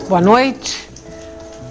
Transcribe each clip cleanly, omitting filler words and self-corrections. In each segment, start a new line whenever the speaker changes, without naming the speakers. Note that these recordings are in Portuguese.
Boa noite.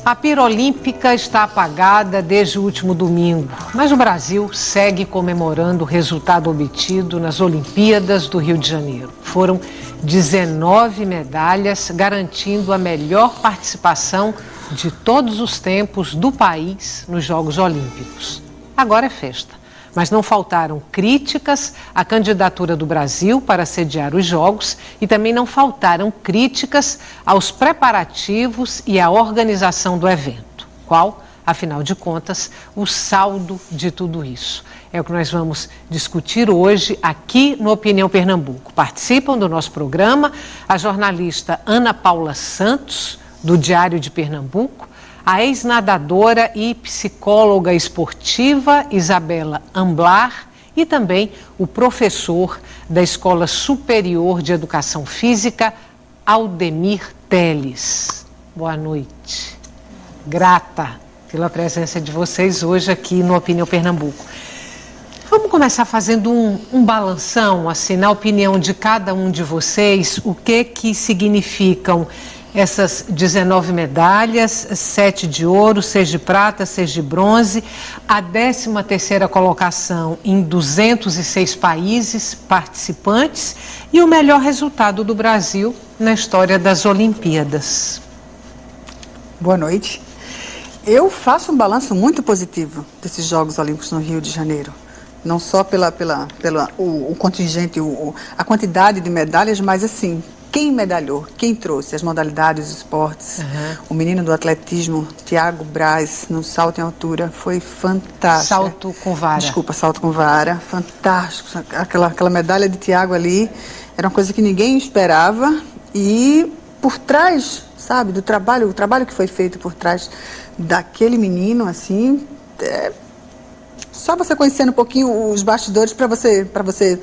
A pira olímpica está apagada desde o último domingo, mas o Brasil segue comemorando o resultado obtido nas Olimpíadas do Rio de Janeiro. Foram 19 medalhas, garantindo a melhor participação de todos os tempos do país nos Jogos Olímpicos. Agora é festa. Mas não faltaram críticas à candidatura do Brasil para sediar os Jogos e também não faltaram críticas aos preparativos e à organização do evento. Qual, afinal de contas, o saldo de tudo isso? É o que nós vamos discutir hoje aqui no Opinião Pernambuco. Participam do nosso programa a jornalista Ana Paula Santos, do Diário de Pernambuco, a ex-nadadora e psicóloga esportiva Isabela Amblar e também o professor da Escola Superior de Educação Física, Aldemir Teles. Boa noite. Grata pela presença de vocês hoje aqui no Opinião Pernambuco. Vamos começar fazendo um balanção, assim, na opinião de cada um de vocês, o que significam essas 19 medalhas, 7 de ouro, 6 de prata, 6 de bronze, a 13ª colocação em 206 países participantes e o melhor resultado do Brasil na história das Olimpíadas.
Boa noite. Eu faço um balanço muito positivo desses Jogos Olímpicos no Rio de Janeiro. Não só pela o contingente, a quantidade de medalhas, mas assim, quem medalhou, quem trouxe as modalidades, os esportes. O menino do atletismo, Thiago Braz, no salto em altura, foi fantástico.
Salto com vara.
Desculpa, salto com vara, fantástico. Aquela medalha de Thiago ali, era uma coisa que ninguém esperava. E por trás, sabe, do trabalho, o trabalho que foi feito por trás daquele menino, assim, só você conhecendo um pouquinho os bastidores para você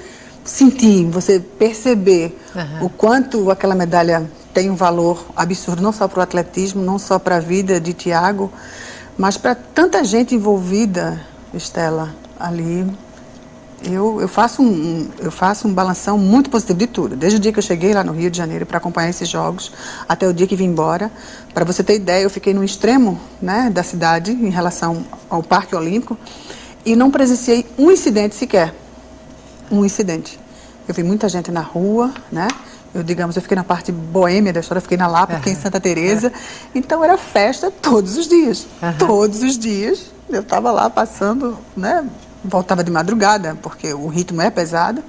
sentir, você perceber o quanto aquela medalha tem um valor absurdo, não só para o atletismo, não só para a vida de Thiago, mas para tanta gente envolvida, Estela, ali. Eu faço um balanção muito positivo de tudo, desde o dia que eu cheguei lá no Rio de Janeiro para acompanhar esses jogos, até o dia que vim embora. Para você ter ideia, eu fiquei no extremo, né, da cidade em relação ao Parque Olímpico e não presenciei um incidente sequer. Um incidente. Eu vi muita gente na rua, né? Eu fiquei na parte boêmia da história, eu fiquei na Lapa, fiquei em Santa Teresa. Então era festa todos os dias. Todos os dias eu estava lá passando, né? Voltava de madrugada, porque o ritmo é pesado,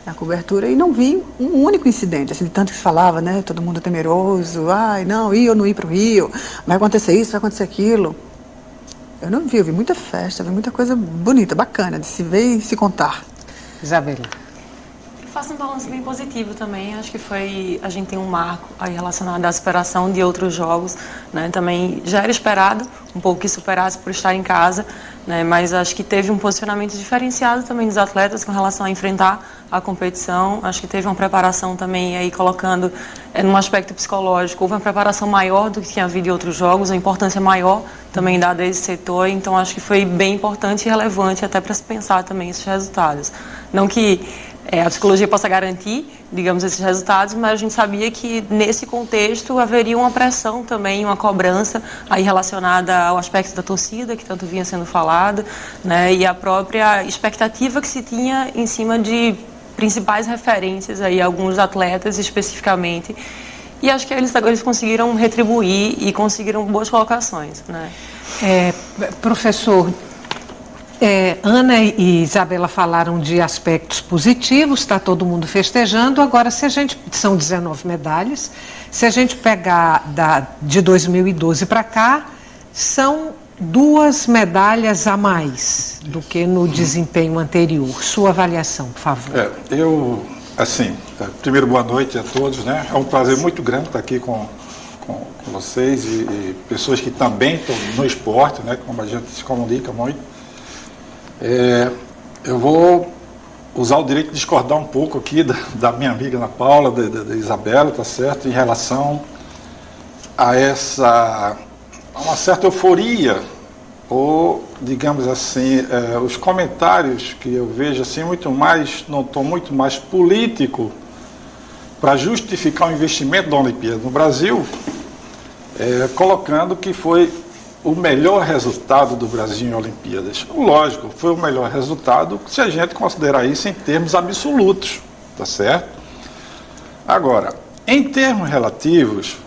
a cobertura, e não vi um único incidente, assim, de tanto que se falava, né? Todo mundo temeroso, ai, não, ir ou não ir para o Rio, vai acontecer isso, vai acontecer aquilo. Eu não vi, eu vi muita festa, vi muita coisa bonita, bacana, de se ver e se contar.
Isabela.
Eu faço um balanço bem positivo também. Acho que a gente tem um marco aí relacionado à superação de outros jogos, né? Também já era esperado um pouco que superasse por estar em casa, né? Mas acho que teve um posicionamento diferenciado também dos atletas com relação a enfrentar a competição. Acho que teve uma preparação também aí colocando num aspecto psicológico, houve uma preparação maior do que tinha havido em outros jogos, a importância maior também dada a esse setor. Então acho que foi bem importante e relevante até para se pensar também esses resultados. Não que a psicologia possa garantir, digamos, esses resultados, mas a gente sabia que nesse contexto haveria uma pressão também, uma cobrança aí relacionada ao aspecto da torcida, que tanto vinha sendo falado, né, e a própria expectativa que se tinha em cima de principais referências, aí, alguns atletas especificamente. E acho que eles conseguiram retribuir e conseguiram boas colocações, né?
Professor, Ana e Isabela falaram de aspectos positivos, está todo mundo festejando. Agora, são 19 medalhas, se a gente pegar de 2012 para cá, são 2 medalhas a mais do que no desempenho anterior. Sua avaliação, por favor.
Primeiro, boa noite a todos, né? É um prazer muito grande estar aqui com vocês e pessoas que também estão no esporte, né? Como a gente se comunica muito. Eu vou usar o direito de discordar um pouco aqui da minha amiga Ana Paula, da Isabela, tá certo? Em relação a uma certa euforia, ou, digamos assim, os comentários que eu vejo assim, num tom muito mais político, para justificar o investimento da Olimpíada no Brasil, colocando que foi o melhor resultado do Brasil em Olimpíadas. Lógico, foi o melhor resultado se a gente considerar isso em termos absolutos, tá certo? Agora, em termos relativos,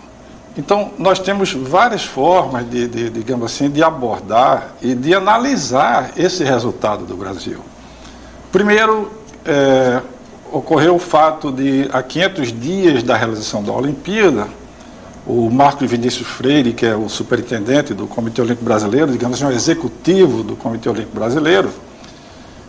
então nós temos várias formas digamos assim, de abordar e de analisar esse resultado do Brasil. Primeiro, ocorreu o fato de, há 500 dias da realização da Olimpíada, o Marcos Vinícius Freire, que é o superintendente do Comitê Olímpico Brasileiro, digamos assim, o executivo do Comitê Olímpico Brasileiro,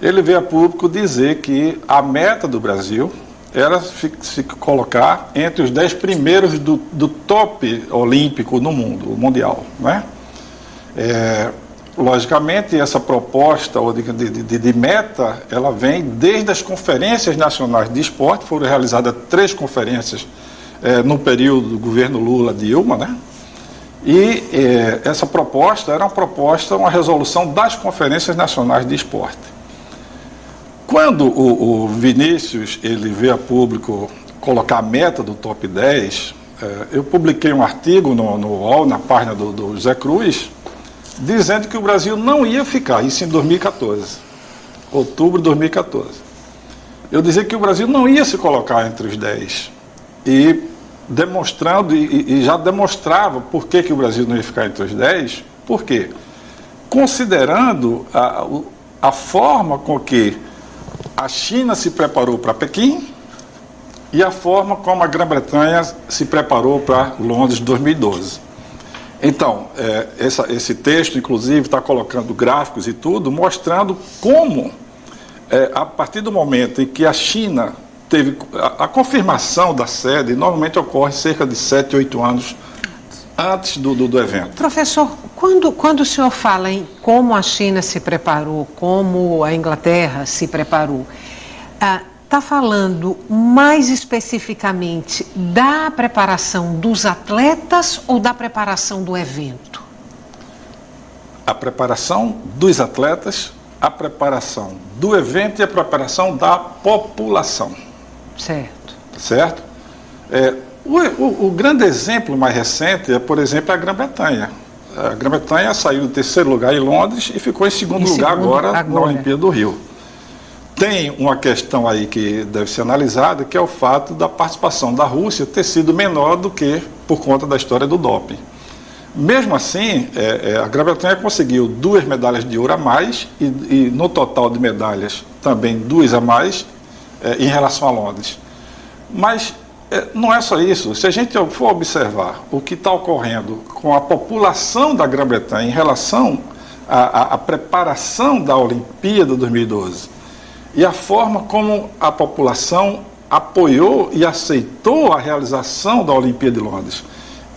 ele veio a público dizer que a meta do Brasil era se colocar entre os 10 primeiros do top olímpico no mundo, o mundial, né? Logicamente, essa proposta de meta, ela vem desde as conferências nacionais de esporte. Foram realizadas 3 conferências no período do governo Lula Dilma, né? E essa proposta era uma resolução das conferências nacionais de esporte. Quando o Vinícius ele veio a público colocar a meta do top 10, eu publiquei um artigo no UOL, na página do José Cruz, dizendo que o Brasil não ia ficar, isso em 2014, outubro de 2014. Eu dizia que o Brasil não ia se colocar entre os 10, e demonstrando, e já demonstrava por que o Brasil não ia ficar entre os 10, por quê? Considerando a forma com que a China se preparou para Pequim e a forma como a Grã-Bretanha se preparou para Londres de 2012. Então, esse texto, inclusive, está colocando gráficos e tudo, mostrando como, a partir do momento em que a China teve a confirmação da sede, normalmente ocorre cerca de 7, 8 anos antes do evento.
Professor, quando o senhor fala em como a China se preparou, como a Inglaterra se preparou, está falando mais especificamente da preparação dos atletas ou da preparação do evento?
A preparação dos atletas, a preparação do evento e a preparação da população.
Certo.
Certo? O grande exemplo mais recente é, por exemplo, a Grã-Bretanha. A Grã-Bretanha saiu do 3º lugar em Londres e ficou em segundo lugar agora na Olimpíada do Rio. Tem uma questão aí que deve ser analisada, que é o fato da participação da Rússia ter sido menor do que por conta da história do doping. Mesmo assim, a Grã-Bretanha conseguiu 2 medalhas de ouro a mais e no total de medalhas também 2 a mais em relação a Londres. Mas não é só isso. Se a gente for observar o que está ocorrendo com a população da Grã-Bretanha em relação à preparação da Olimpíada 2012 e a forma como a população apoiou e aceitou a realização da Olimpíada de Londres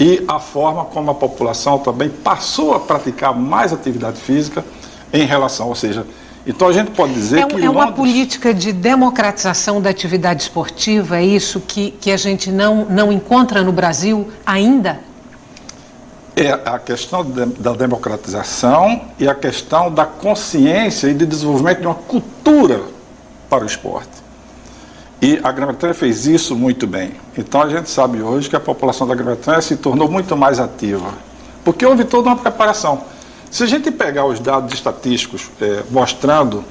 e a forma como a população também passou a praticar mais atividade física em relação, ou seja, então a gente pode dizer que
uma política de democratização da atividade esportiva, é isso que a gente não encontra no Brasil ainda?
É a questão da democratização e a questão da consciência e de desenvolvimento de uma cultura para o esporte. E a Grã-Bretanha fez isso muito bem. Então a gente sabe hoje que a população da Grã-Bretanha se tornou muito mais ativa, porque houve toda uma preparação. Se a gente pegar os dados estatísticos mostrando,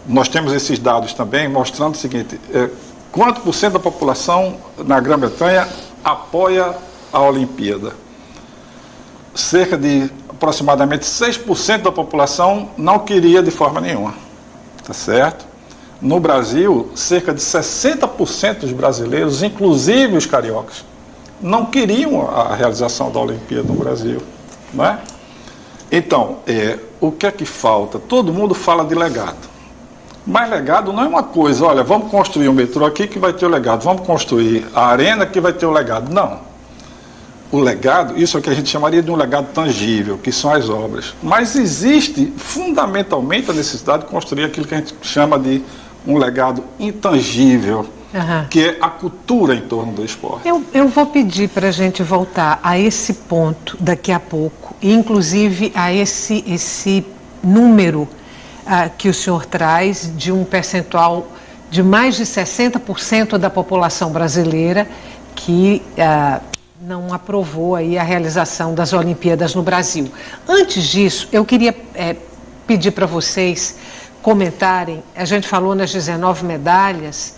nós temos esses dados também mostrando o seguinte, quanto por cento da população na Grã-Bretanha apoia a Olimpíada? Cerca de aproximadamente 6% da população não queria de forma nenhuma, tá certo? No Brasil, cerca de 60% dos brasileiros, inclusive os cariocas, não queriam a realização da Olimpíada no Brasil. Não é? Então, o que é que falta? Todo mundo fala de legado. Mas legado não é uma coisa, olha, vamos construir um metrô aqui que vai ter o legado, vamos construir a arena que vai ter o legado. Não. O legado, isso é o que a gente chamaria de um legado tangível, que são as obras. Mas existe fundamentalmente a necessidade de construir aquilo que a gente chama de um legado intangível, que é a cultura em torno do esporte.
Eu vou pedir para a gente voltar a esse ponto daqui a pouco, inclusive a esse número que o senhor traz de um percentual de mais de 60% da população brasileira que não aprovou aí a realização das Olimpíadas no Brasil. Antes disso, eu queria pedir para vocês comentarem, a gente falou nas 19 medalhas,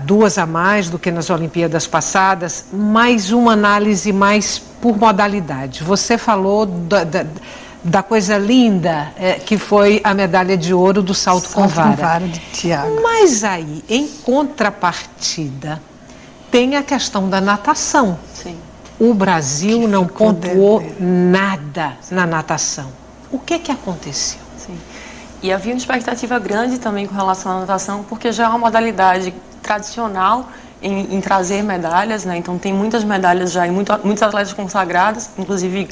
2 a mais do que nas Olimpíadas passadas, mais uma análise mais por modalidade. Você falou da coisa linda que foi a medalha de ouro do salto com vara.
Com vara de Thiago.
Mas aí, em contrapartida, tem a questão da natação.
Sim.
O Brasil não pontuou nada na natação. O que aconteceu?
Sim. E havia uma expectativa grande também com relação à natação, porque já é uma modalidade tradicional em trazer medalhas, né? Então tem muitas medalhas já e muitos atletas consagrados, inclusive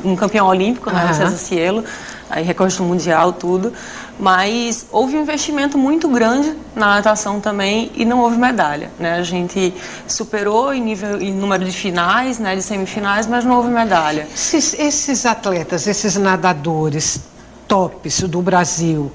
um campeão olímpico, né? O César Cielo, aí recorde do mundial, tudo. Mas houve um investimento muito grande na natação também e não houve medalha, né? A gente superou em número de finais, né? De semifinais, mas não houve medalha.
Esses atletas, esses nadadores tops do Brasil,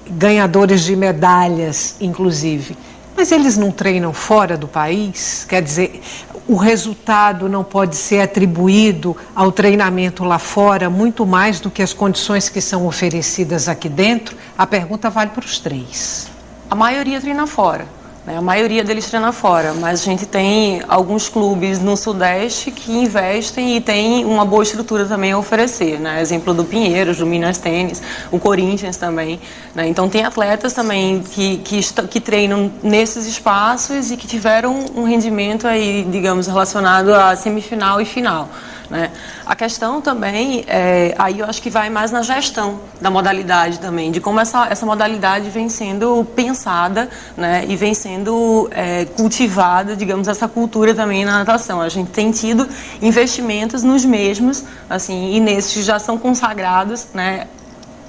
ganhadores de medalhas, inclusive, mas eles não treinam fora do país? Quer dizer, o resultado não pode ser atribuído ao treinamento lá fora, muito mais do que as condições que são oferecidas aqui dentro? A pergunta vale para os 3.
A maioria treina fora, né? A maioria deles treina fora, mas a gente tem alguns clubes no Sudeste que investem e tem uma boa estrutura também a oferecer, né? Exemplo do Pinheiros, do Minas Tênis, o Corinthians também, né? Então tem atletas também que treinam nesses espaços e que tiveram um rendimento aí, digamos, relacionado a semifinal e final, né? A questão também, aí eu acho que vai mais na gestão da modalidade também, de como essa modalidade vem sendo pensada, né, e vem sendo cultivada, digamos, essa cultura também na natação. A gente tem tido investimentos nos mesmos, assim, e nesses já são consagrados, né,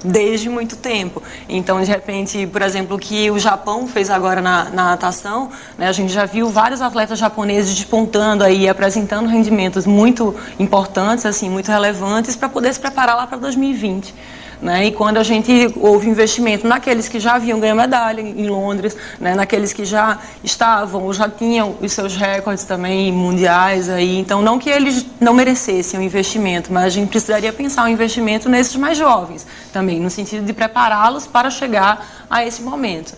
desde muito tempo. Então, de repente, por exemplo, o que o Japão fez agora na natação, né, a gente já viu vários atletas japoneses despontando aí, apresentando rendimentos muito importantes, assim, muito relevantes, para poder se preparar lá para 2020. Né? E quando a gente houve investimento naqueles que já haviam ganho medalha em Londres, né? Naqueles que já estavam ou já tinham os seus recordes também mundiais, aí. Então não que eles não merecessem o investimento, mas a gente precisaria pensar o investimento nesses mais jovens também, no sentido de prepará-los para chegar a esse momento.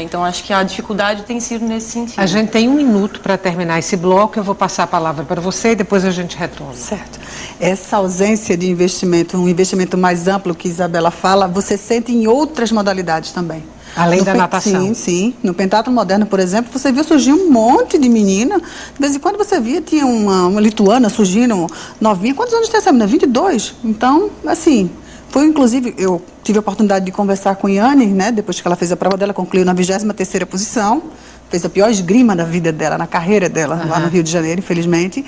Então, acho que a dificuldade tem sido nesse sentido.
A gente tem 1 minuto para terminar esse bloco. Eu vou passar a palavra para você e depois a gente retoma.
Certo. Essa ausência de investimento, um investimento mais amplo que Isabela fala, você sente em outras modalidades também.
Além da natação.
Sim, sim. No pentatlo moderno, por exemplo, você viu surgir um monte de menina. De vez em quando você via, tinha uma lituana surgindo, novinha. Quantos anos tem essa menina? 22. Então, assim... Foi, inclusive, eu tive a oportunidade de conversar com Yane, né, depois que ela fez a prova dela, concluiu na 23ª posição, fez a pior esgrima da vida dela, na carreira dela, lá no Rio de Janeiro, infelizmente.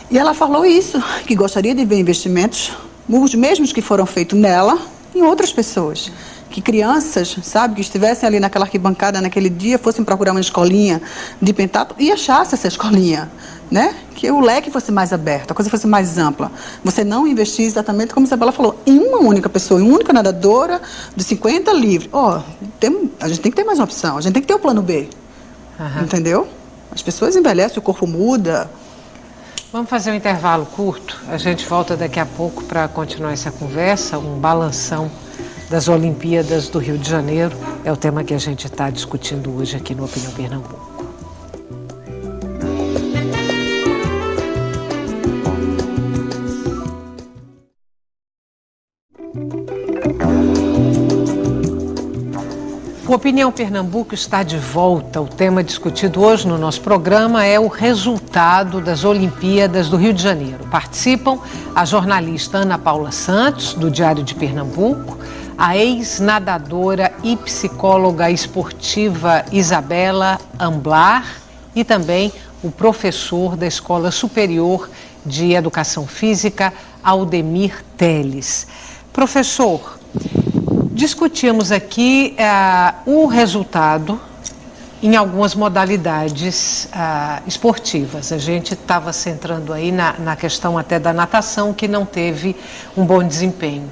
E ela falou isso, que gostaria de ver investimentos, os mesmos que foram feitos nela, em outras pessoas. Que crianças, sabe, que estivessem ali naquela arquibancada naquele dia, fossem procurar uma escolinha de pentatlo e achassem essa escolinha, né? Que o leque fosse mais aberto, a coisa fosse mais ampla. Você não investir exatamente como a Isabela falou, em uma única pessoa, em uma única nadadora de 50 livres. A gente tem que ter mais uma opção, a gente tem que ter o plano B. Entendeu? As pessoas envelhecem, o corpo muda.
Vamos fazer um intervalo curto. A gente volta daqui a pouco para continuar essa conversa, um balanção das Olimpíadas do Rio de Janeiro. É o tema que a gente está discutindo hoje aqui no Opinião Pernambuco. O Opinião Pernambuco está de volta. O tema discutido hoje no nosso programa é o resultado das Olimpíadas do Rio de Janeiro. Participam a jornalista Ana Paula Santos, do Diário de Pernambuco, a ex-nadadora e psicóloga esportiva Isabela Amblar e também o professor da Escola Superior de Educação Física, Aldemir Teles. Professor, discutimos aqui o resultado em algumas modalidades esportivas. A gente estava centrando aí na questão até da natação, que não teve um bom desempenho.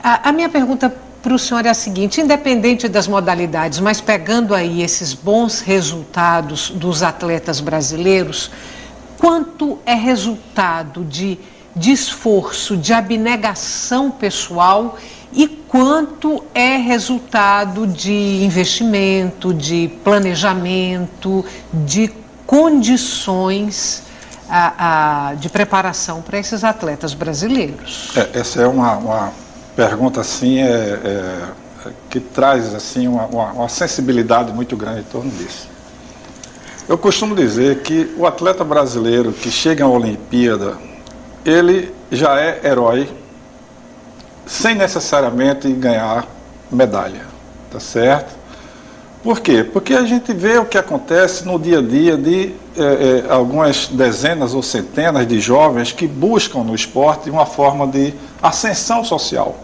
A minha pergunta para o senhor é a seguinte: independente das modalidades, mas pegando aí esses bons resultados dos atletas brasileiros, quanto é resultado de esforço, de abnegação pessoal e quanto é resultado de investimento, de planejamento, de condições de preparação para esses atletas brasileiros.
Essa é uma pergunta assim, que traz assim, uma sensibilidade muito grande em torno disso. Eu costumo dizer que o atleta brasileiro que chega à Olimpíada, ele já é herói sem necessariamente ganhar medalha, tá certo? Por quê? Porque a gente vê o que acontece no dia a dia de algumas dezenas ou centenas de jovens que buscam no esporte uma forma de ascensão social,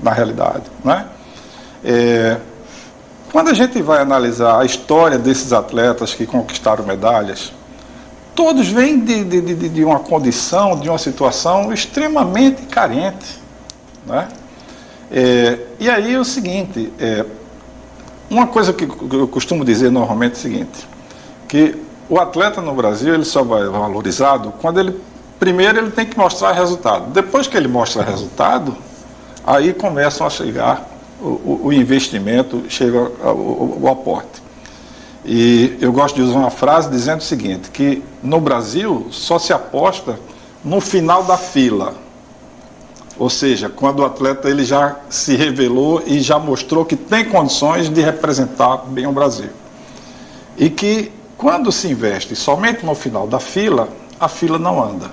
na realidade, né? Quando a gente vai analisar a história desses atletas que conquistaram medalhas, todos vêm de uma condição, de uma situação extremamente carente, né? E aí é o seguinte, uma coisa que eu costumo dizer normalmente é o seguinte, que o atleta no Brasil ele só vai valorizado quando primeiro ele tem que mostrar resultado. Depois que ele mostra resultado, aí começam a chegar o investimento, chega o aporte. E eu gosto de usar uma frase dizendo o seguinte, que no Brasil só se aposta no final da fila. Ou seja, quando o atleta ele já se revelou e já mostrou que tem condições de representar bem o Brasil. E que quando se investe somente no final da fila, a fila não anda.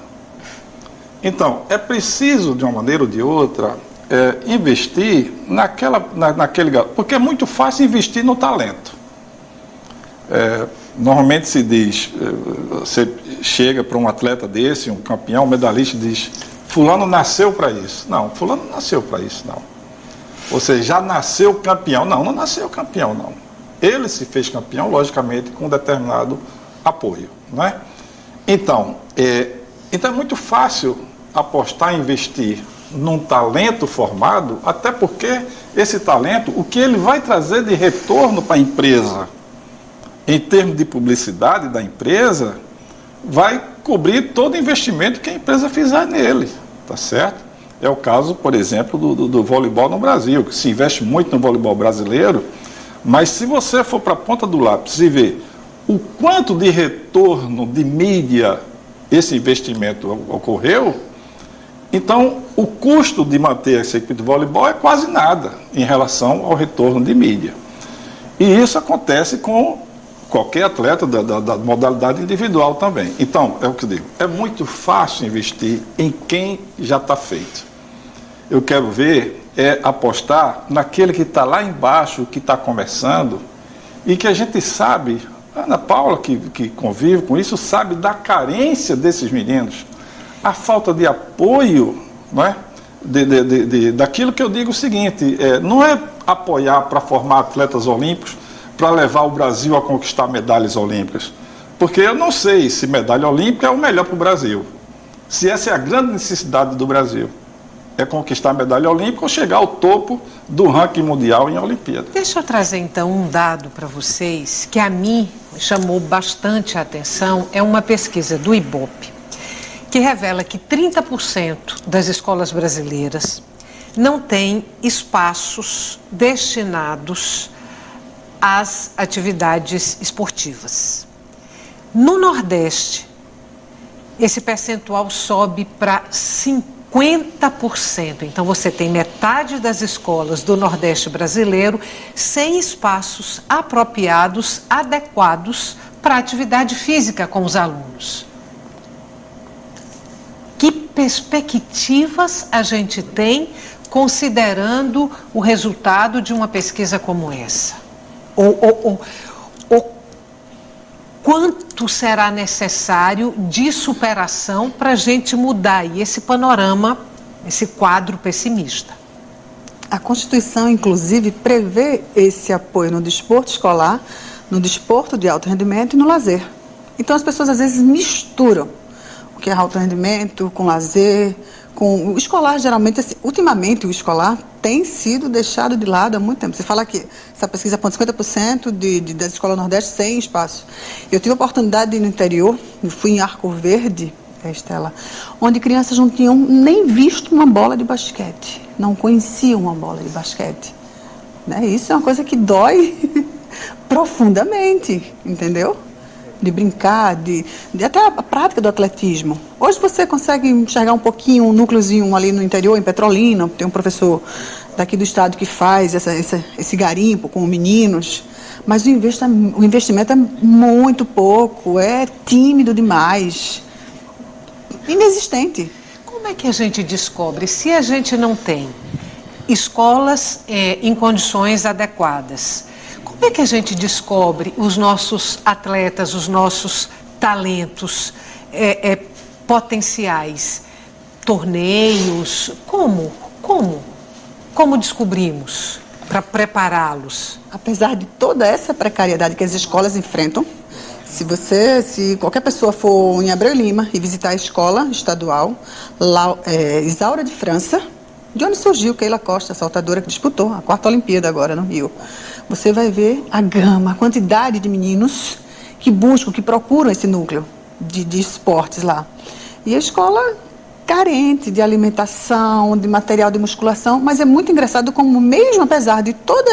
Então, é preciso, de uma maneira ou de outra, investir naquele... Porque é muito fácil investir no talento. Normalmente se diz, você chega para um atleta desse, um campeão, um medalhista, diz, fulano nasceu para isso. Não, fulano não nasceu para isso, não. Ou seja, já nasceu campeão. Não, não nasceu campeão, não. Ele se fez campeão, logicamente, com um determinado apoio, né? Então é muito fácil apostar e investir num talento formado, até porque esse talento, o que ele vai trazer de retorno para a empresa, em termos de publicidade da empresa, vai cobrir todo o investimento que a empresa fizer nele, tá certo? É o caso, por exemplo, do voleibol no Brasil, que se investe muito no voleibol brasileiro, mas se você for para a ponta do lápis e ver o quanto de retorno de mídia esse investimento ocorreu, então o custo de manter essa equipe de voleibol é quase nada em relação ao retorno de mídia. E isso acontece com qualquer atleta da modalidade individual também. Então, é o que eu digo, é muito fácil investir em quem já está feito. Eu quero ver apostar naquele que está lá embaixo, que está começando, e que a gente sabe, a Ana Paula, que convive com isso, sabe da carência desses meninos, a falta de apoio, não é? Daquilo que eu digo o seguinte, não é apoiar para formar atletas olímpicos, para levar o Brasil a conquistar medalhas olímpicas. Porque eu não sei se medalha olímpica é o melhor para o Brasil. Se essa é a grande necessidade do Brasil. É conquistar a medalha olímpica ou chegar ao topo do ranking mundial em Olimpíada.
Deixa eu trazer então um dado para vocês que a mim chamou bastante a atenção. É uma pesquisa do IBOP, que revela que 30% das escolas brasileiras não têm espaços destinados às atividades esportivas. No Nordeste, esse percentual sobe para 50%. Então, você tem metade das escolas do Nordeste brasileiro sem espaços apropriados, adequados para atividade física com os alunos. Que perspectivas a gente tem considerando o resultado de uma pesquisa como essa? Ou quanto será necessário de superação para a gente mudar aí esse panorama, esse quadro pessimista?
A Constituição, inclusive, prevê esse apoio no desporto escolar, no desporto de alto rendimento e no lazer. Então, as pessoas, às vezes, misturam o que é alto rendimento com lazer, com o escolar, geralmente, assim, ultimamente o escolar tem sido deixado de lado há muito tempo. Você fala que essa pesquisa aponta 50% das escolas Nordeste sem espaço. Eu tive a oportunidade de ir no interior, eu fui em Arco Verde, Estela, onde crianças não tinham nem visto uma bola de basquete, não conheciam uma bola de basquete. Né? Isso é uma coisa que dói profundamente, entendeu? De brincar, de até a prática do atletismo. Hoje você consegue enxergar um pouquinho, um núcleozinho ali no interior, em Petrolina, tem um professor daqui do estado que faz esse garimpo com meninos, mas o investimento é muito pouco, é tímido demais, inexistente.
Como é que a gente descobre se a gente não tem escolas em condições adequadas? Como é que a gente descobre os nossos atletas, os nossos talentos potenciais? Torneios? Como descobrimos para prepará-los?
Apesar de toda essa precariedade que as escolas enfrentam, se qualquer pessoa for em Abreu Lima e visitar a escola estadual, Isaura de França, de onde surgiu Keila Costa, a saltadora que disputou a 4ª Olimpíada agora no Rio, você vai ver a gama, a quantidade de meninos que buscam, que procuram esse núcleo de esportes lá. E a escola carente de alimentação, de material de musculação, mas é muito engraçado como mesmo apesar de todo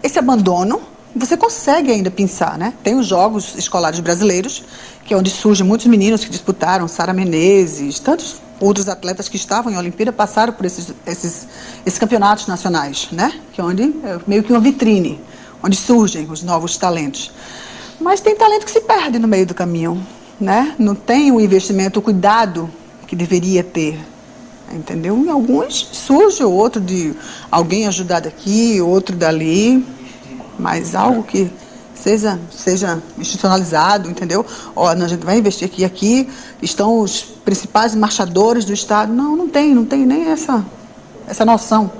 esse abandono, você consegue ainda pensar, né? Tem os Jogos Escolares Brasileiros, que é onde surgem muitos meninos que disputaram, Sara Menezes, tantos outros atletas que estavam em Olimpíada passaram por esses campeonatos nacionais, né? Que é onde é meio que uma vitrine, onde surgem os novos talentos. Mas tem talento que se perde no meio do caminho, né? Não tem o investimento, o cuidado que deveria ter, entendeu? Em alguns surge o outro de alguém ajudar daqui, outro dali, mas algo que seja institucionalizado, entendeu? Ó, a gente vai investir aqui, aqui estão os principais marchadores do Estado. Não tem nem essa noção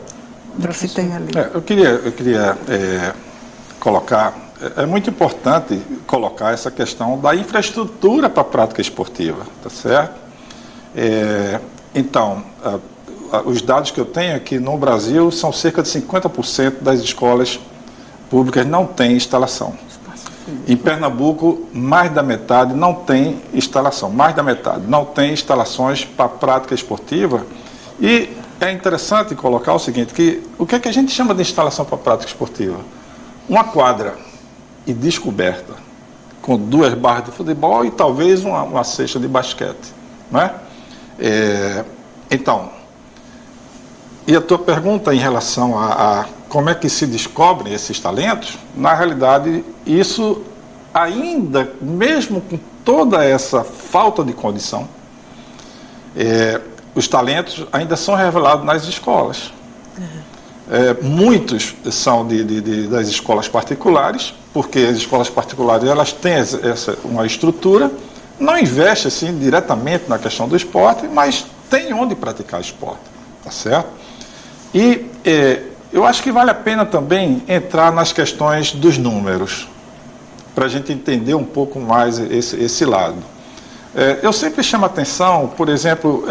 do que se tem ali.
Eu queria colocar, é muito importante colocar essa questão da infraestrutura para a prática esportiva, tá certo? Então, os dados que eu tenho aqui no Brasil são cerca de 50% das escolas públicas não têm instalação. Em Pernambuco, mais da metade não tem instalação, mais da metade não tem instalações para prática esportiva. E é interessante colocar o seguinte, que o que é que a gente chama de instalação para prática esportiva? Uma quadra e descoberta, com 2 barras de futebol e talvez uma cesta de basquete, não é? Então, e a tua pergunta em relação a como é que se descobrem esses talentos, na realidade, isso ainda, mesmo com toda essa falta de condição, os talentos ainda são revelados nas escolas. Muitos são das escolas particulares, porque as escolas particulares elas têm uma estrutura, não investe assim diretamente na questão do esporte, mas tem onde praticar esporte, tá certo? E eu acho que vale a pena também entrar nas questões dos números, para a gente entender um pouco mais esse lado. Eu sempre chamo a atenção, por exemplo,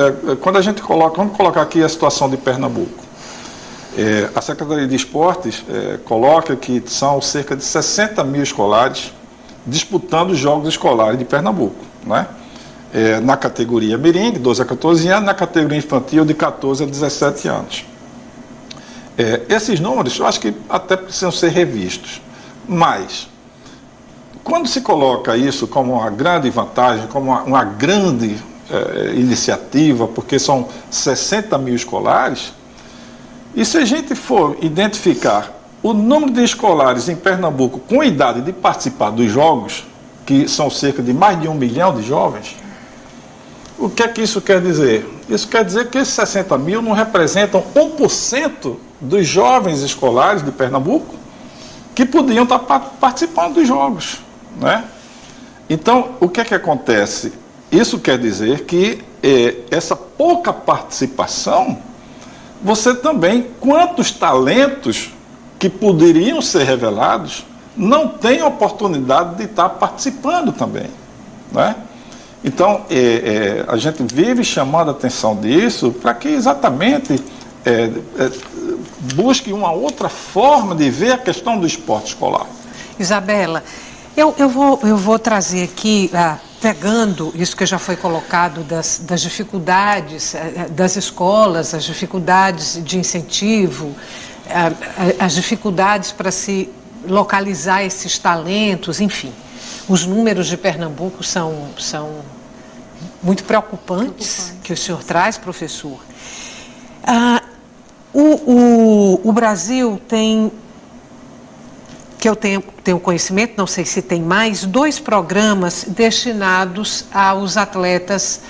quando a gente vamos colocar aqui a situação de Pernambuco. A Secretaria de Esportes coloca que são cerca de 60 mil escolares disputando os Jogos Escolares de Pernambuco, né? Na categoria mirim, de 12 a 14 anos, na categoria infantil, de 14 a 17 anos. Esses números, eu acho que até precisam ser revistos, mas quando se coloca isso como uma grande vantagem, como uma grande iniciativa, porque são 60 mil escolares, e se a gente for identificar o número de escolares em Pernambuco com idade de participar dos jogos, que são cerca de mais de 1 milhão de jovens, o que é que isso quer dizer? Isso quer dizer que esses 60 mil não representam 1% dos jovens escolares de Pernambuco que podiam estar participando dos jogos, né? Então, o que é que acontece? Isso quer dizer que essa pouca participação, você também, quantos talentos que poderiam ser revelados, não tem oportunidade de estar participando também, né? Então, a gente vive chamando a atenção disso para que exatamente busque uma outra forma de ver a questão do esporte escolar.
Isabela, eu vou trazer aqui, pegando isso que já foi colocado das dificuldades das escolas, as dificuldades de incentivo, as dificuldades para se localizar esses talentos, enfim. Os números de Pernambuco são muito preocupantes que o senhor traz, professor. O Brasil tem, que eu tenho conhecimento, não sei se tem mais, 2 programas destinados aos atletas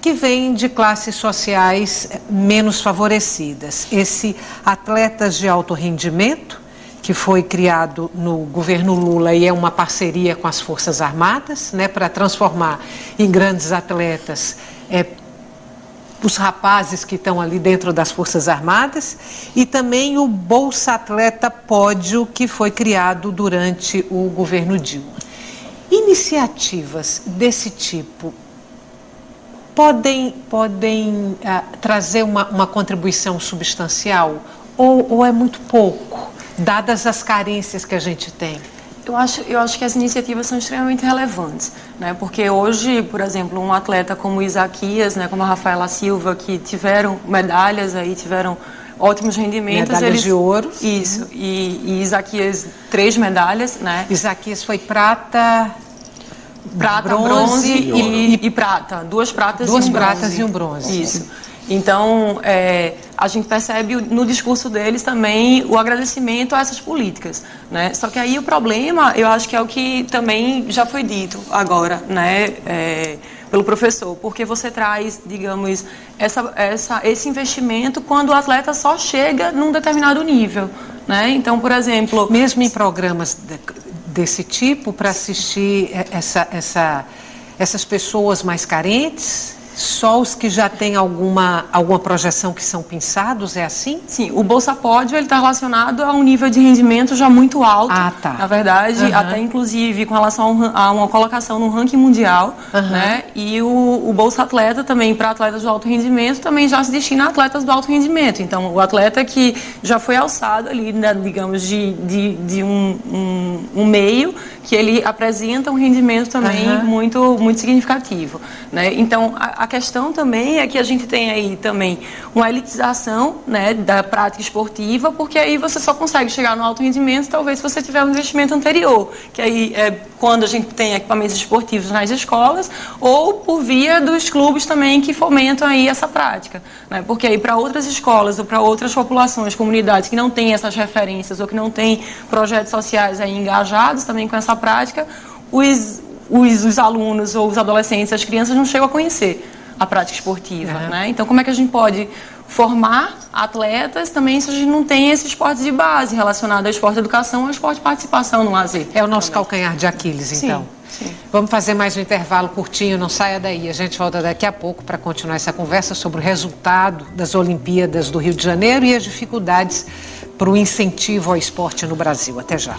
que vêm de classes sociais menos favorecidas. Esse Atletas de Alto Rendimento, que foi criado no governo Lula e é uma parceria com as Forças Armadas, né, para transformar em grandes atletas os rapazes que estão ali dentro das Forças Armadas, e também o Bolsa Atleta Pódio, que foi criado durante o governo Dilma. Iniciativas desse tipo podem trazer uma contribuição substancial ou é muito pouco, dadas as carências que a gente tem?
Eu acho que as iniciativas são extremamente relevantes, né? Porque hoje, por exemplo, um atleta como o Isaquias, né, como a Rafaela Silva, que tiveram medalhas aí, tiveram ótimos rendimentos.
Medalhas de ouro.
Isso, e Isaquias 3 medalhas, né?
Isaquias foi prata,
bronze e prata. 2 pratas e um bronze.
2 pratas e um bronze.
Isso. Então, a gente percebe no discurso deles também o agradecimento a essas políticas, né? Só que aí o problema, eu acho que é o que também já foi dito agora, né, pelo professor, porque você traz, digamos, esse investimento quando o atleta só chega num determinado nível, né? Então, por exemplo...
Mesmo em programas desse tipo, para assistir essas pessoas mais carentes... Só os que já têm alguma projeção que são pensados, é assim?
Sim, o Bolsa Pódio está relacionado a um nível de rendimento já muito alto.
Ah, tá.
Na verdade, até inclusive com relação a uma colocação no ranking mundial, né? E o Bolsa Atleta também, para atletas do alto rendimento, também já se destina a atletas do alto rendimento. Então, o atleta que já foi alçado ali, né, digamos, de um meio que ele apresenta um rendimento também muito, muito significativo, né? Então, a questão também é que a gente tem aí também uma elitização, né, da prática esportiva, porque aí você só consegue chegar no alto rendimento talvez se você tiver um investimento anterior, que aí é quando a gente tem equipamentos esportivos nas escolas ou por via dos clubes também que fomentam aí essa prática, né? Porque aí para outras escolas ou para outras populações, comunidades que não têm essas referências ou que não têm projetos sociais aí engajados também com essa prática, os alunos ou os adolescentes, as crianças não chegam a conhecer a prática esportiva, né? Então, como é que a gente pode formar atletas também se a gente não tem esse esporte de base relacionado ao esporte de educação ou ao esporte de participação no lazer?
É o nosso calcanhar de Aquiles, então.
Sim.
Vamos fazer mais um intervalo curtinho, não saia daí. A gente volta daqui a pouco para continuar essa conversa sobre o resultado das Olimpíadas do Rio de Janeiro e as dificuldades para o incentivo ao esporte no Brasil. Até já.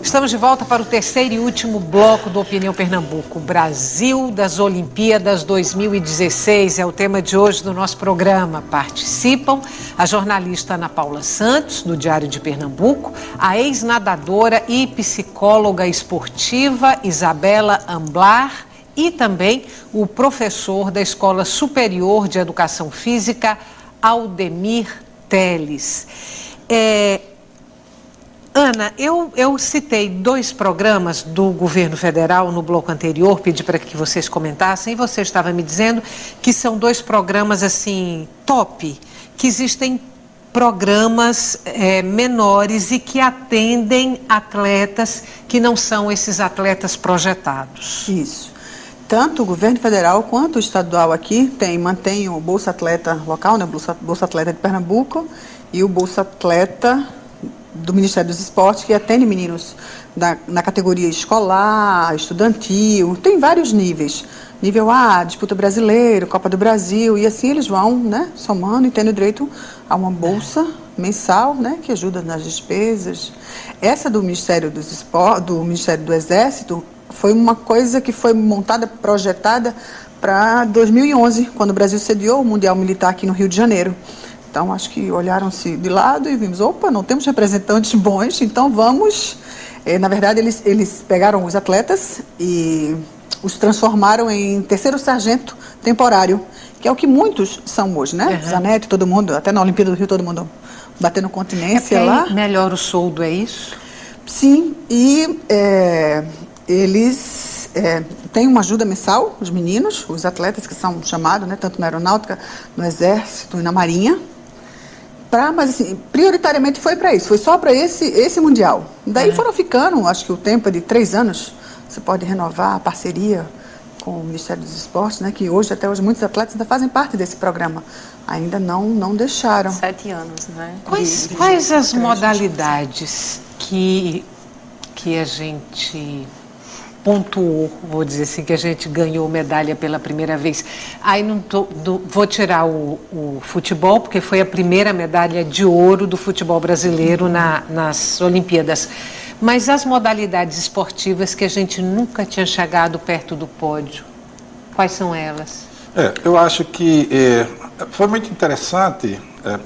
Estamos de volta para o terceiro e último bloco do Opinião Pernambuco. Brasil das Olimpíadas 2016 é o tema de hoje do nosso programa. Participam a jornalista Ana Paula Santos, do Diário de Pernambuco, a ex-nadadora e psicóloga esportiva Isabela Amblar e também o professor da Escola Superior de Educação Física, Aldemir Teles. Ana, eu citei 2 programas do governo federal no bloco anterior, pedi para que vocês comentassem, e você estava me dizendo que são 2 programas, assim, top, que existem programas menores e que atendem atletas que não são esses atletas projetados.
Isso. Tanto o governo federal quanto o estadual aqui mantém o Bolsa Atleta local, né, Bolsa Atleta de Pernambuco, e o Bolsa Atleta do Ministério dos Esportes, que atende meninos na categoria escolar, estudantil, tem vários níveis, nível A, disputa brasileiro, Copa do Brasil, e assim eles vão, né, somando e tendo direito a uma bolsa mensal, né, que ajuda nas despesas. Essa do Ministério do Ministério do Exército foi uma coisa que foi montada, projetada para 2011, quando o Brasil sediou o Mundial Militar aqui no Rio de Janeiro. Então, acho que olharam-se de lado e vimos, opa, não temos representantes bons, então vamos... Na verdade, eles pegaram os atletas e os transformaram em terceiro sargento temporário, que é o que muitos são hoje, né? Zanetti, todo mundo, até na Olimpíada do Rio, todo mundo batendo continência lá.
Melhora o soldo, é isso?
Sim, e eles têm uma ajuda mensal, os meninos, os atletas que são chamados, né, tanto na aeronáutica, no exército e na marinha. Mas assim, prioritariamente foi para isso, foi só para esse Mundial. Daí foram ficando, acho que o tempo é de 3 anos, você pode renovar a parceria com o Ministério dos Esportes, né, que hoje, até hoje, muitos atletas ainda fazem parte desse programa. Ainda não deixaram.
7 anos, né?
Quais as modalidades que a gente pontuou, vou dizer assim, que a gente ganhou medalha pela primeira vez? Aí vou tirar o futebol, porque foi a primeira medalha de ouro do futebol brasileiro nas Olimpíadas. Mas as modalidades esportivas que a gente nunca tinha chegado perto do pódio, quais são elas?
Eu acho que foi muito interessante,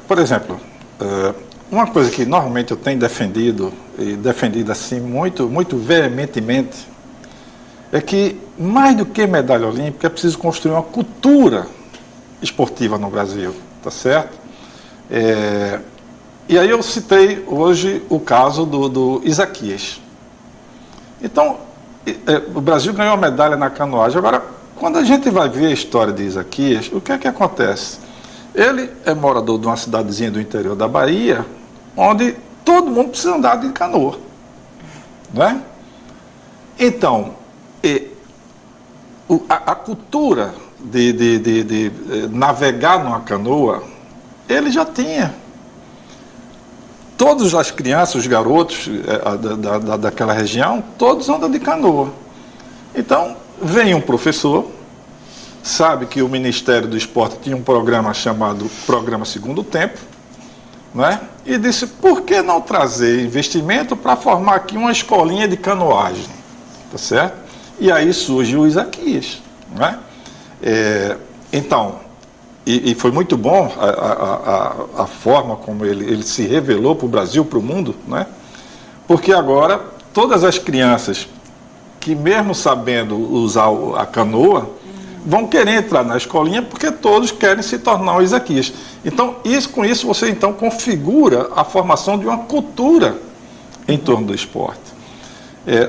por exemplo, uma coisa que normalmente eu tenho defendido, e defendido assim muito, muito veementemente, é que mais do que medalha olímpica é preciso construir uma cultura esportiva no Brasil, tá certo? E aí eu citei hoje o caso do Isaquias. Então, o Brasil ganhou a medalha na canoagem. Agora, quando a gente vai ver a história de Isaquias, o que é que acontece? Ele é morador de uma cidadezinha do interior da Bahia, onde todo mundo precisa andar de canoa, não é? Então, a cultura de navegar numa canoa, ele já tinha. Todas as crianças, os garotos daquela região, todos andam de canoa. Então, vem um professor, sabe que o Ministério do Esporte tinha um programa chamado Programa Segundo Tempo, né? E disse, por que não trazer investimento para formar aqui uma escolinha de canoagem? Tá certo? E aí surge o Isaquias, né? Então, e foi muito bom a forma como ele se revelou para o Brasil, para o mundo, né? Porque agora todas as crianças que, mesmo sabendo usar a canoa, vão querer entrar na escolinha porque todos querem se tornar o Isaquias. Então, com isso você então configura a formação de uma cultura em torno do esporte.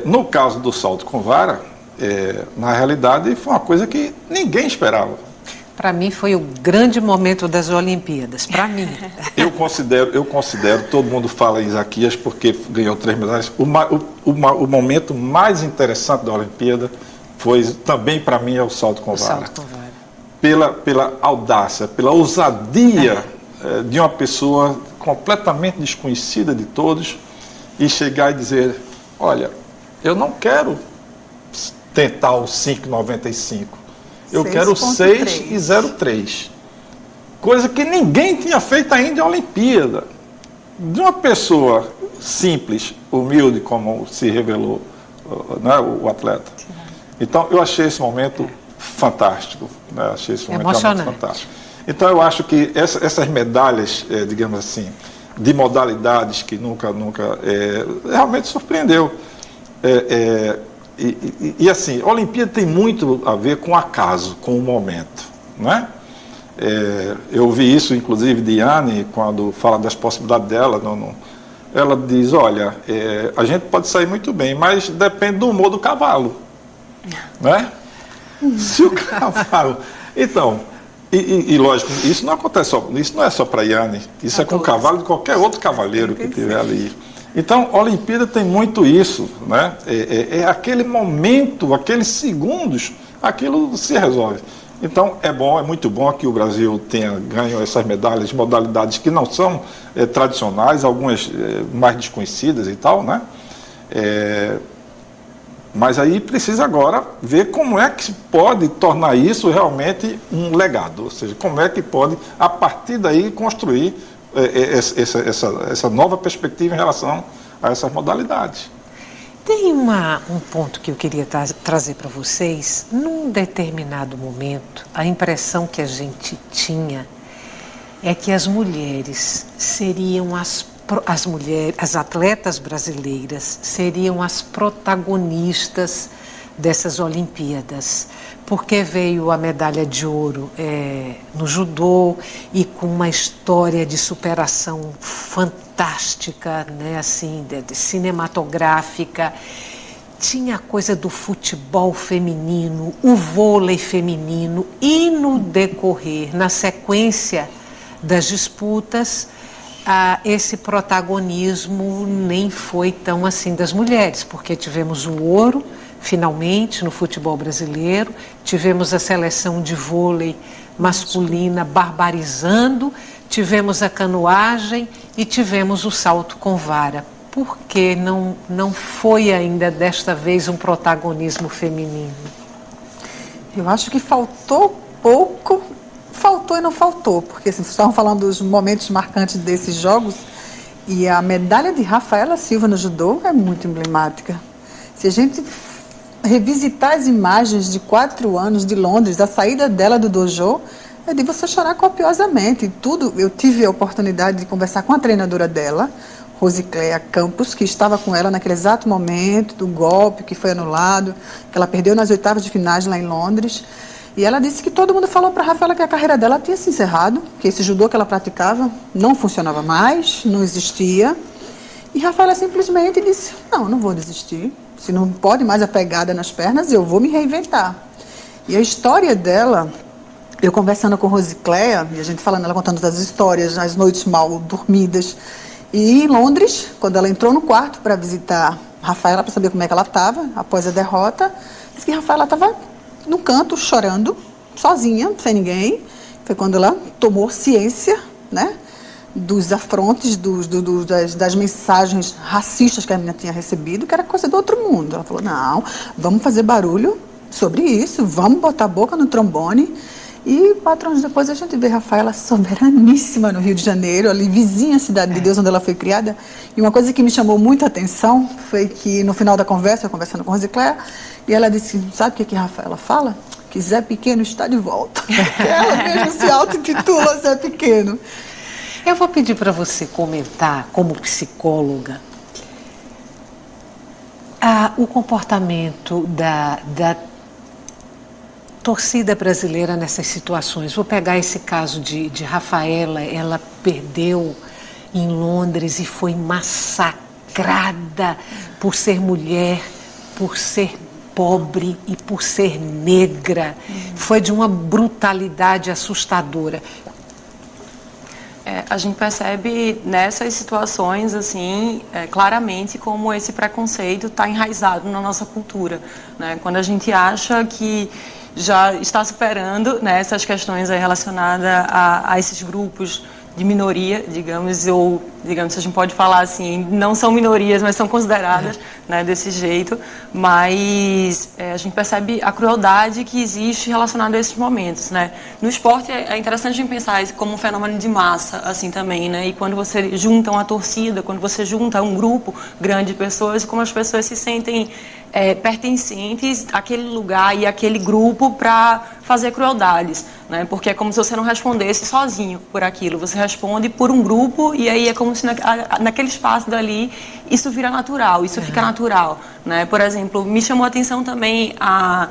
No caso do salto com vara, na realidade foi uma coisa que ninguém esperava.
Para mim foi o grande momento das Olimpíadas, para mim.
Eu considero, todo mundo fala em Isaquias porque ganhou 3 medalhas, o momento mais interessante da Olimpíada foi, também para mim, o salto com vara.
Salto com vara.
Pela audácia, pela ousadia de uma pessoa completamente desconhecida de todos e chegar e dizer, olha, eu não quero tentar o 5,95. Eu quero 6,03. Coisa que ninguém tinha feito ainda em Olimpíada. De uma pessoa simples, humilde, como se revelou, né, o atleta. Então, eu achei esse momento fantástico. Né? Achei esse momento realmente fantástico. Então, eu acho que essas medalhas, digamos assim, de modalidades que nunca realmente surpreendeu. E assim, a Olimpíada tem muito a ver com o acaso, com o momento, né? Eu ouvi isso, inclusive, de Anne, quando fala das possibilidades dela. Ela diz, olha, a gente pode sair muito bem, mas depende do humor do cavalo, né? Se o cavalo... Então, e lógico, isso não acontece só, isso não é só para Anne, isso é com o cavalo de qualquer outro cavaleiro que tiver ali. Então, a Olimpíada tem muito isso, né? Aquele momento, aqueles segundos, aquilo se resolve. Então, é muito bom que o Brasil tenha ganho essas medalhas, modalidades que não são tradicionais, algumas mais desconhecidas e tal, né? Mas aí precisa agora ver como é que se pode tornar isso realmente um legado, ou seja, como é que pode, a partir daí, construir essa nova perspectiva em relação a essas modalidades.
Tem um ponto que eu queria trazer para vocês. Num determinado momento, a impressão que a gente tinha é que as mulheres seriam as atletas brasileiras seriam as protagonistas dessas Olimpíadas, porque veio a medalha de ouro no judô e com uma história de superação fantástica, né, assim, cinematográfica. Tinha a coisa do futebol feminino, o vôlei feminino, e no decorrer, na sequência das disputas, esse protagonismo nem foi tão assim das mulheres, porque tivemos o ouro, finalmente, no futebol brasileiro, tivemos a seleção de vôlei masculina barbarizando, tivemos a canoagem e tivemos o salto com vara. Por que não foi ainda desta vez um protagonismo feminino?
Eu acho que faltou pouco. Faltou e não faltou, porque assim, vocês estavam falando dos momentos marcantes desses jogos e a medalha de Rafaela Silva no judô é muito emblemática. Se a gente revisitar as imagens de 4 anos de Londres, a saída dela do dojo, é de você chorar copiosamente. Tudo, eu tive a oportunidade de conversar com a treinadora dela, Rosicléia Campos, que estava com ela naquele exato momento do golpe que foi anulado, que ela perdeu nas oitavas de finais lá em Londres. E ela disse que todo mundo falou para a Rafaela que a carreira dela tinha se encerrado, que esse judô que ela praticava não funcionava mais, não existia. E Rafaela simplesmente disse, não vou desistir. Se não pode mais a pegada nas pernas, eu vou me reinventar. E a história dela, eu conversando com Rosicléia, e a gente falando, ela contando das histórias, as noites mal dormidas. E em Londres, quando ela entrou no quarto para visitar Rafaela, para saber como é que ela estava, após a derrota, disse que Rafaela estava no canto, chorando, sozinha, sem ninguém. Foi quando ela tomou ciência, né, dos afrontes, das mensagens racistas que a menina tinha recebido, que era coisa do outro mundo. Ela falou, não, vamos fazer barulho sobre isso, vamos botar a boca no trombone. E 4 anos depois a gente vê Rafaela soberaníssima no Rio de Janeiro, ali vizinha à Cidade de Deus, onde ela foi criada. E uma coisa que me chamou muita atenção foi que no final da conversa, eu conversando com Rosicléia, e ela disse, sabe o que a Rafaela fala? Que Zé Pequeno está de volta. Ela mesmo se auto-intitula Zé Pequeno.
Eu vou pedir para você comentar, como psicóloga, o comportamento da torcida brasileira nessas situações. Vou pegar esse caso de Rafaela, ela perdeu em Londres e foi massacrada por ser mulher, por ser pobre e por ser negra. Foi de uma brutalidade assustadora.
A gente percebe nessas situações, assim, claramente como esse preconceito está enraizado na nossa cultura, né? Quando a gente acha que já está superando, né, essas questões relacionadas a esses grupos de minoria, digamos, ou, digamos, a gente pode falar assim, não são minorias, mas são consideradas, né, desse jeito, mas a gente percebe a crueldade que existe relacionada a esses momentos, né. No esporte é interessante a gente pensar isso como um fenômeno de massa, assim, também, né, e quando você junta uma torcida, quando você junta um grupo grande de pessoas, como as pessoas se sentem pertencentes àquele lugar e àquele grupo para fazer crueldades, né? Porque é como se você não respondesse sozinho por aquilo, você responde por um grupo e aí é como se naquele espaço dali isso vira natural, isso fica natural, né? Por exemplo, me chamou a atenção também a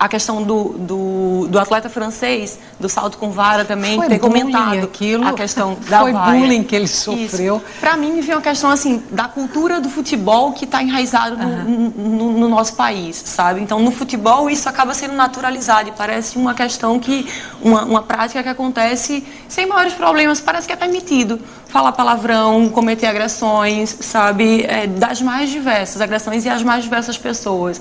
questão do atleta francês, do salto com vara também,
foi
ter comentado
aquilo,
a questão da
foi
vaia.
Bullying que ele sofreu.
Para mim, me veio uma questão assim, da cultura do futebol que está enraizado no nosso país, sabe? Então, no futebol, isso acaba sendo naturalizado e parece uma questão que, uma prática que acontece sem maiores problemas, parece que é permitido falar palavrão, cometer agressões, sabe, das mais diversas agressões e as mais diversas pessoas.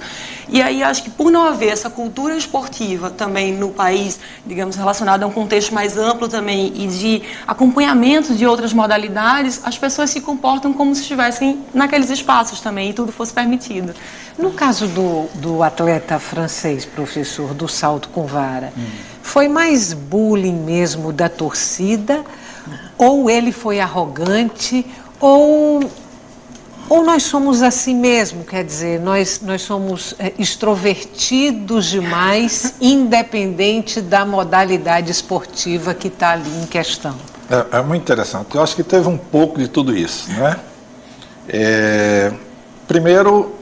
E aí acho que por não haver essa cultura esportiva também no país, digamos, relacionada a um contexto mais amplo também e de acompanhamento de outras modalidades, as pessoas se comportam como se estivessem naqueles espaços também e tudo fosse permitido.
No caso do atleta francês, professor, do salto com vara, foi mais bullying mesmo da torcida, ou ele foi arrogante, ou nós somos assim mesmo, quer dizer, nós somos extrovertidos demais, independente da modalidade esportiva que está ali em questão.
É muito interessante. Eu acho que teve um pouco de tudo isso, né? Primeiro,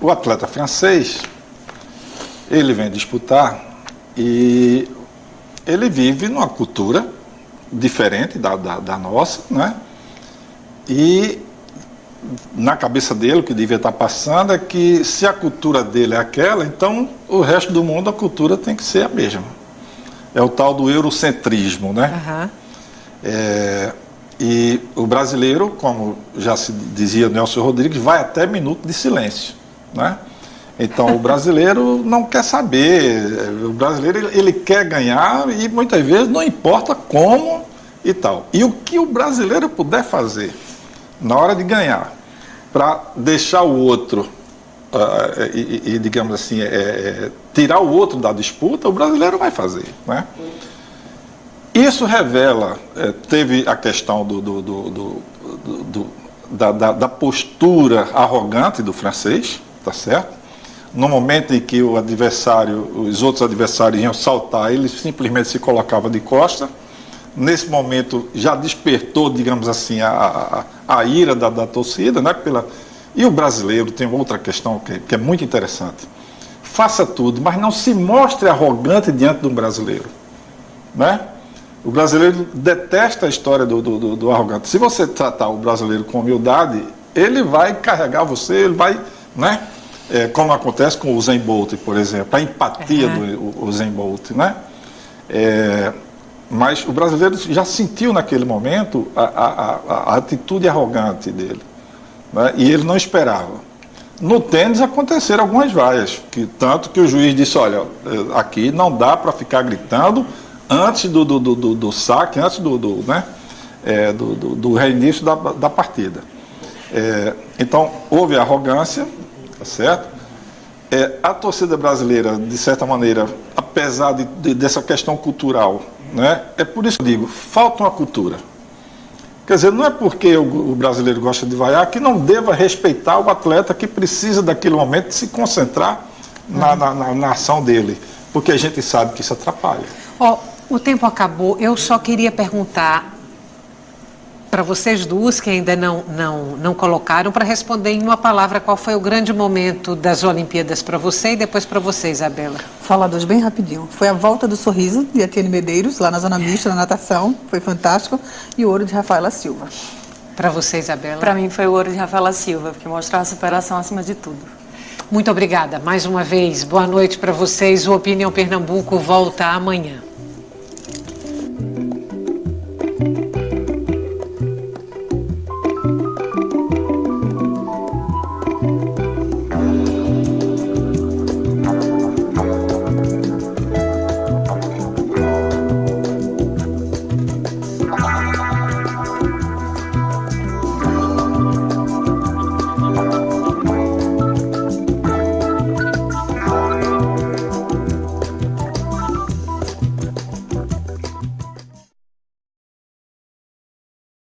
o atleta francês, ele vem disputar e ele vive numa cultura diferente da nossa, né? E na cabeça dele, o que devia estar passando é que se a cultura dele é aquela, então o resto do mundo, a cultura tem que ser a mesma. É o tal do eurocentrismo, né? E o brasileiro, como já se dizia Nelson Rodrigues, vai até minuto de silêncio, né? Então o brasileiro não quer saber, o brasileiro ele quer ganhar e muitas vezes não importa como e tal. E o que o brasileiro puder fazer na hora de ganhar, para deixar o outro, digamos assim, tirar o outro da disputa, o brasileiro vai fazer, né? Isso revela, teve a questão da postura arrogante do francês, tá certo? No momento em que o adversário, os outros adversários iam saltar, ele simplesmente se colocava de costa. Nesse momento já despertou, digamos assim, a ira da torcida, né? E o brasileiro tem outra questão que é muito interessante. Faça tudo, mas não se mostre arrogante diante de um brasileiro, né? O brasileiro detesta a história do arrogante. Se você tratar o brasileiro com humildade, ele vai carregar você, ele vai, né? Como acontece com o Usain Bolt, por exemplo, a empatia do Usain Bolt, né? Mas o brasileiro já sentiu naquele momento a atitude arrogante dele, né? E ele não esperava. No tênis aconteceram algumas vaias, tanto que o juiz disse, olha, aqui não dá para ficar gritando antes do saque, antes do reinício da partida. Então, houve arrogância, tá certo? A torcida brasileira, de certa maneira, apesar dessa questão cultural, né? É por isso que eu digo, falta uma cultura. Quer dizer, não é porque o brasileiro gosta de vaiar que não deva respeitar o atleta que precisa daquele momento de se concentrar na ação dele, porque a gente sabe que isso atrapalha.
O tempo acabou, eu só queria perguntar para vocês duas que ainda não colocaram, para responder em uma palavra qual foi o grande momento das Olimpíadas para você e depois para você, Isabela.
Falar dois bem rapidinho. Foi a volta do sorriso de Etienne Medeiros, lá na zona mista, na natação, foi fantástico, e o ouro de Rafaela Silva.
Para você, Isabela?
Para mim foi o ouro de Rafaela Silva, porque mostrou a superação acima de tudo.
Muito obrigada. Mais uma vez, boa noite para vocês. O Opinião Pernambuco volta amanhã.